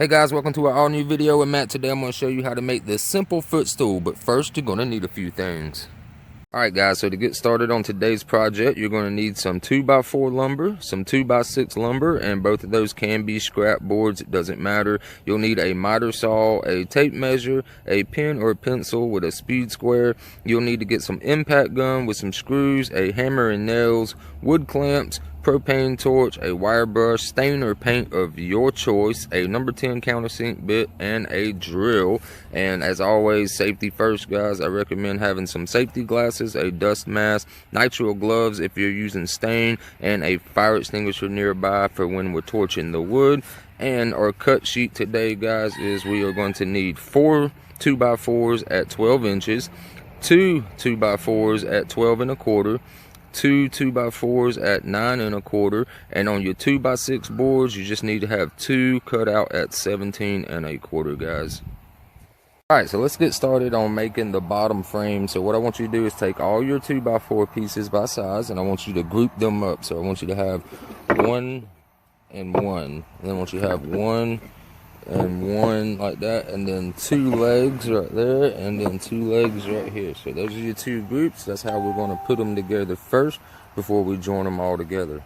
Hey guys, welcome to our all new video with Matt. Today I'm going to show you how to make this simple footstool, but first you're going to need a few things. Alright guys, so to get started on today's project, you're going to need some 2x4 lumber, some 2x6 lumber, and both of those can be scrap boards, it doesn't matter. You'll need a miter saw, a tape measure, a pen or pencil with a speed square. You'll need to get some impact gun with some screws, a hammer and nails, wood clamps, propane torch, a wire brush, stain or paint of your choice, a number 10 countersink bit, and a drill. And as always, safety first guys. I recommend having some safety glasses, a dust mask, nitrile gloves if you're using stain, and a fire extinguisher nearby for when we're torching the wood. And our cut sheet today guys is we are going to need 4 2x4s at 12 inches, 2 2x4s at 12 1/4, 2 2x4s at 9 1/4, and on your 2x6 boards you just need to have 2 cut out at 17 1/4 guys. Alright, so let's get started on making the bottom frame. So what I want you to do is take all your 2x4 pieces by size, and I want you to group them up. So I want you to have 1 and 1, and then I want you to have 1 and 1 like that, and then 2 legs right there, and then 2 legs right here. So those are your 2 groups. That's how we're going to put them together first before we join them all together.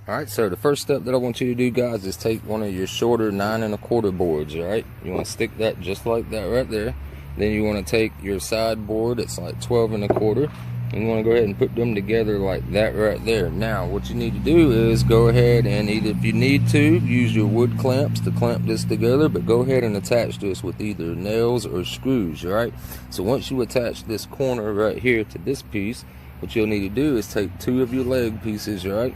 Alright, so the first step that I want you to do guys is take one of your shorter 9 1/4 boards. Alright, you want to stick that just like that right there. Then you want to take your side board, it's like 12 1/4, and you want to go ahead and put them together like that right there. Now what you need to do is go ahead and either, if you need to, use your wood clamps to clamp this together, but go ahead and attach this with either nails or screws. Alright, so once you attach this corner right here to this piece, what you'll need to do is take 2 of your leg pieces, right,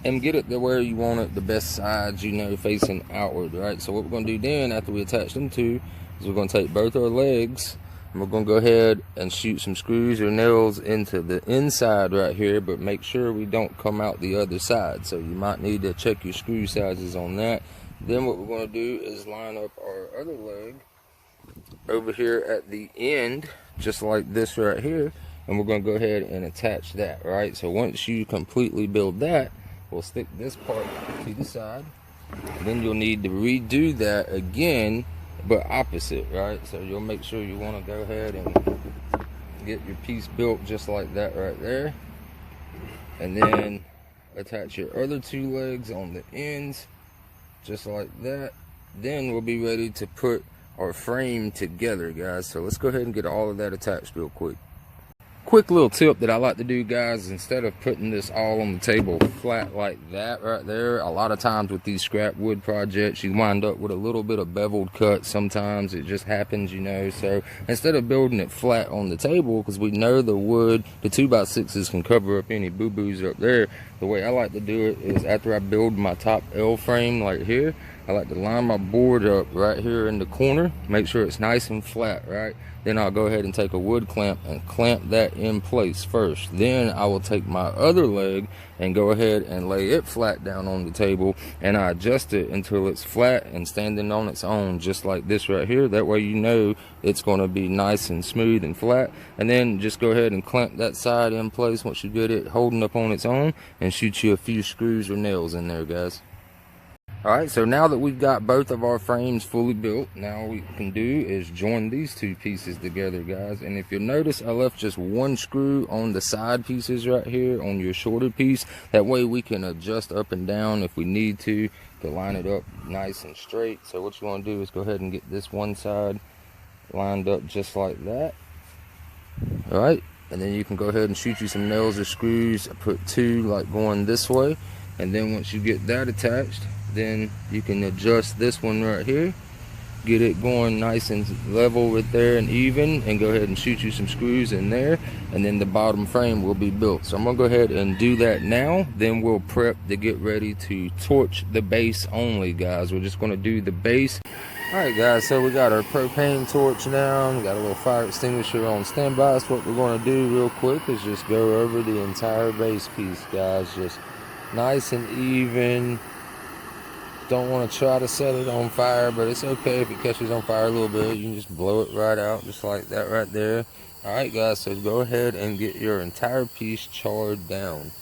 and get it to where you want it, the best sides, you know, facing outward. Right, so what we're going to do then after we attach them two is we're going to take both our legs and we're going to go ahead and shoot some screws or nails into the inside right here, but make sure we don't come out the other side. So you might need to check your screw sizes on that. Then what we're going to do is line up our other leg over here at the end, just like this right here, and we're going to go ahead and attach that. Right, so once you completely build that, we'll stick this part to the side. Then you'll need to redo that again, but opposite. Right, so you'll make sure you want to go ahead and get your piece built just like that right there, and then attach your other 2 legs on the ends just like that. Then we'll be ready to put our frame together guys. So let's go ahead and get all of that attached real quick. Quick little tip that I like to do guys, instead of putting this all on the table flat like that right there, a lot of times with these scrap wood projects you wind up with a little bit of beveled cut. Sometimes it just happens, you know. So instead of building it flat on the table, because we know the wood, the 2x6s can cover up any boo-boos up there, the way I like to do it is after I build my top L frame like here, I like to line my board up right here in the corner, make sure it's nice and flat. Right, then I'll go ahead and take a wood clamp and clamp that in place first. Then I will take my other leg and go ahead and lay it flat down on the table, and I adjust it until it's flat and standing on its own, just like this right here. That way you know it's going to be nice and smooth and flat. And then just go ahead and clamp that side in place once you get it holding up on its own, and shoot you a few screws or nails in there guys. Alright, so now that we've got both of our frames fully built, now what we can do is join these 2 pieces together guys. And if you'll notice, I left just 1 screw on the side pieces right here on your shorter piece. That way we can adjust up and down if we need to line it up nice and straight. So what you want to do is go ahead and get this one side lined up just like that. Alright, and then you can go ahead and shoot you some nails or screws. I put 2 like going this way, and then once you get that attached, then you can adjust this one right here, get it going nice and level right there and even, and go ahead and shoot you some screws in there, and then the bottom frame will be built. So I'm gonna go ahead and do that now, then we'll prep to get ready to torch the base only guys. We're just gonna do the base. Alright guys, so we got our propane torch now, we got a little fire extinguisher on standby. So what we're going to do real quick is just go over the entire base piece guys, just nice and even. Don't want to try to set it on fire, but it's okay if it catches on fire a little bit. You can just blow it right out just like that right there. Alright guys, so go ahead and get your entire piece charred down.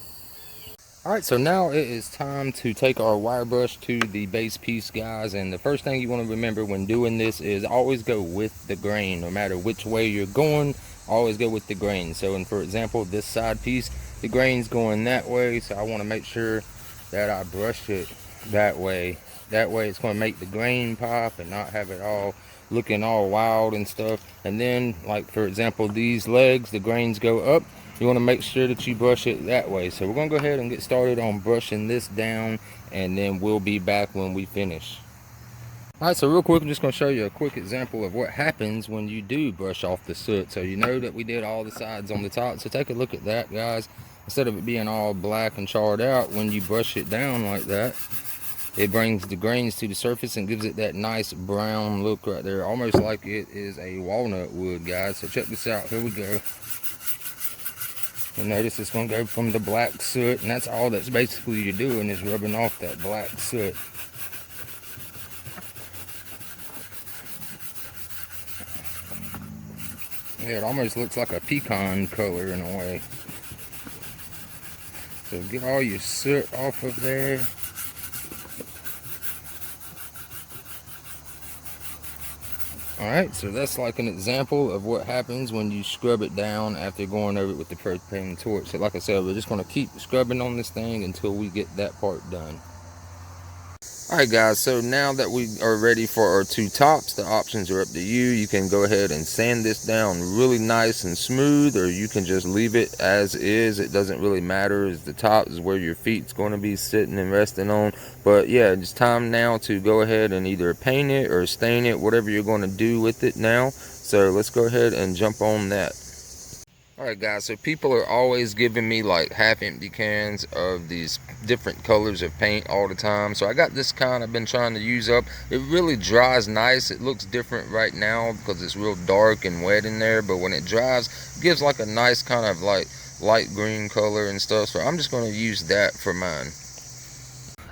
Alright, so now it is time to take our wire brush to the base piece, guys. And the first thing you want to remember when doing this is always go with the grain. No matter which way you're going, always go with the grain. So, and for example, this side piece, the grain's going that way. So I want to make sure that I brush it that way. That way it's going to make the grain pop and not have it all looking all wild and stuff. And then, like for example, these legs, the grains go up. You want to make sure that you brush it that way. So we're going to go ahead and get started on brushing this down, and then we'll be back when we finish. Alright, so real quick, I'm just going to show you a quick example of what happens when you do brush off the soot. So you know that we did all the sides on the top. So take a look at that, guys. Instead of it being all black and charred out, when you brush it down like that, it brings the grains to the surface and gives it that nice brown look right there. Almost like it is a walnut wood, guys. So check this out. Here we go. And notice it's going to go from the black soot, and that's all that's basically you're doing is rubbing off that black soot. Yeah, it almost looks like a pecan color in a way. So get all your soot off of there. Alright, so that's like an example of what happens when you scrub it down after going over it with the propane torch. So like I said, we're just going to keep scrubbing on this thing until we get that part done. Alright guys, so now that we are ready for our two tops, the options are up to you. You can go ahead and sand this down really nice and smooth, or you can just leave it as is. It doesn't really matter, as the top is where your feet's going to be sitting and resting on. But yeah, it's time now to go ahead and either paint it or stain it, whatever you're going to do with it now. So let's go ahead and jump on that. Alright guys, so people are always giving me like half empty cans of these different colors of paint all the time. So I got this kind I've been trying to use up. It really dries nice. It looks different right now because it's real dark and wet in there. But when it dries, it gives like a nice kind of like light green color and stuff. So I'm just going to use that for mine.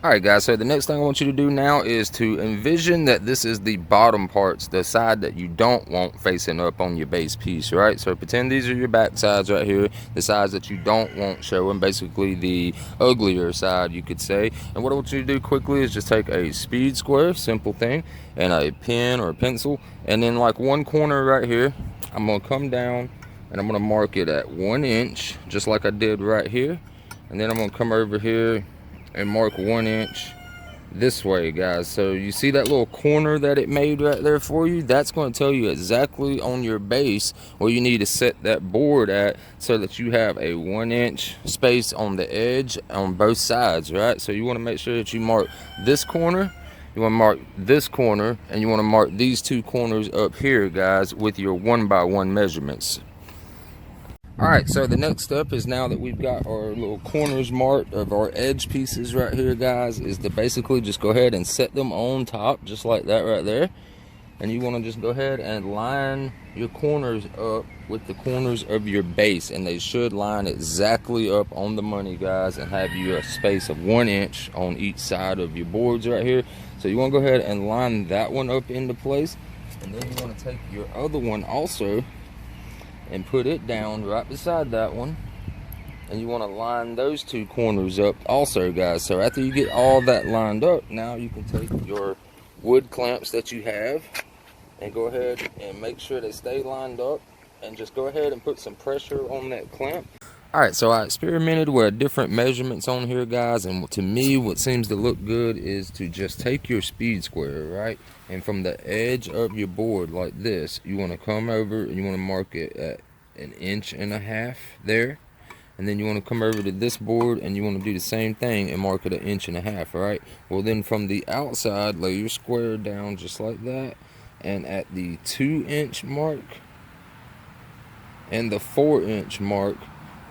Alright guys, so the next thing I want you to do now is to envision that this is the bottom parts, the side that you don't want facing up on your base piece, right? So pretend these are your back sides right here, the sides that you don't want showing, basically the uglier side, you could say. And what I want you to do quickly is just take a speed square, simple thing, and a pen or a pencil, and then like one corner right here, I'm going to come down and I'm going to mark it at 1 inch, just like I did right here. And then I'm going to come over here and mark 1 inch this way, guys. So you see that little corner that it made right there for you? That's going to tell you exactly on your base where you need to set that board at, so that you have a 1 inch space on the edge on both sides, right? So you want to make sure that you mark this corner, you want to mark this corner, and you want to mark these two corners up here, guys, with your 1x1 measurements. Alright, so the next step is, now that we've got our little corners marked of our edge pieces right here, guys, is to basically just go ahead and set them on top, just like that right there. And you want to just go ahead and line your corners up with the corners of your base, and they should line exactly up on the money, guys, and have you a space of 1 inch on each side of your boards right here. So you want to go ahead and line that one up into place, and then you want to take your other one also and put it down right beside that one, and you want to line those two corners up also, guys. So after you get all that lined up, now you can take your wood clamps that you have and go ahead and make sure they stay lined up, and just go ahead and put some pressure on that clamp. Alright, so I experimented with different measurements on here, guys, and to me what seems to look good is to just take your speed square, right, and from the edge of your board like this, you want to come over and you want to mark it at 1.5 inches there, and then you want to come over to this board and you want to do the same thing and mark it at 1.5 inches, right? Well, then from the outside, lay your square down just like that, and at the 2 inch mark and the 4 inch mark,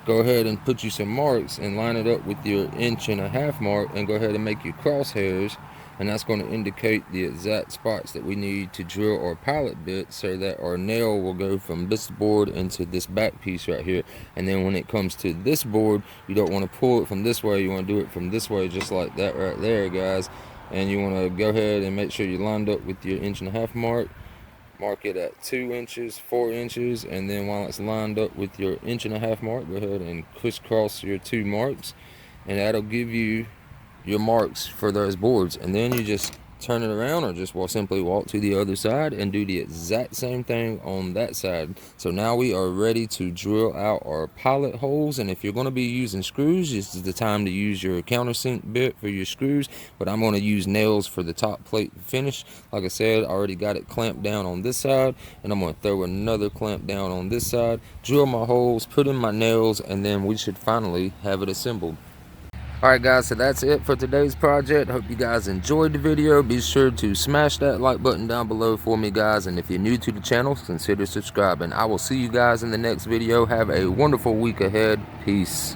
go ahead and put you some marks and line it up with your 1.5 inch mark, and go ahead and make your crosshairs, and that's going to indicate the exact spots that we need to drill our pilot bit, so that our nail will go from this board into this back piece right here. And then when it comes to this board, you don't want to pull it from this way, you want to do it from this way, just like that right there, guys. And you want to go ahead and make sure you're lined up with your 1.5 inch mark it at 2 inches, 4 inches, and then while it's lined up with your 1.5 inch mark, go ahead and crisscross your two marks, and that'll give you your marks for those boards. And then you just turn it around, or just simply walk to the other side and do the exact same thing on that side. So now we are ready to drill out our pilot holes. And if you're going to be using screws, this is the time to use your countersink bit for your screws, but I'm going to use nails for the top plate finish. Like I said, I already got it clamped down on this side, and I'm going to throw another clamp down on this side, drill my holes, put in my nails, and then we should finally have it assembled. Alright guys, so that's it for today's project. Hope you guys enjoyed the video. Be sure to smash that like button down below for me, guys. And if you're new to the channel, consider subscribing. I will see you guys in the next video. Have a wonderful week ahead. Peace.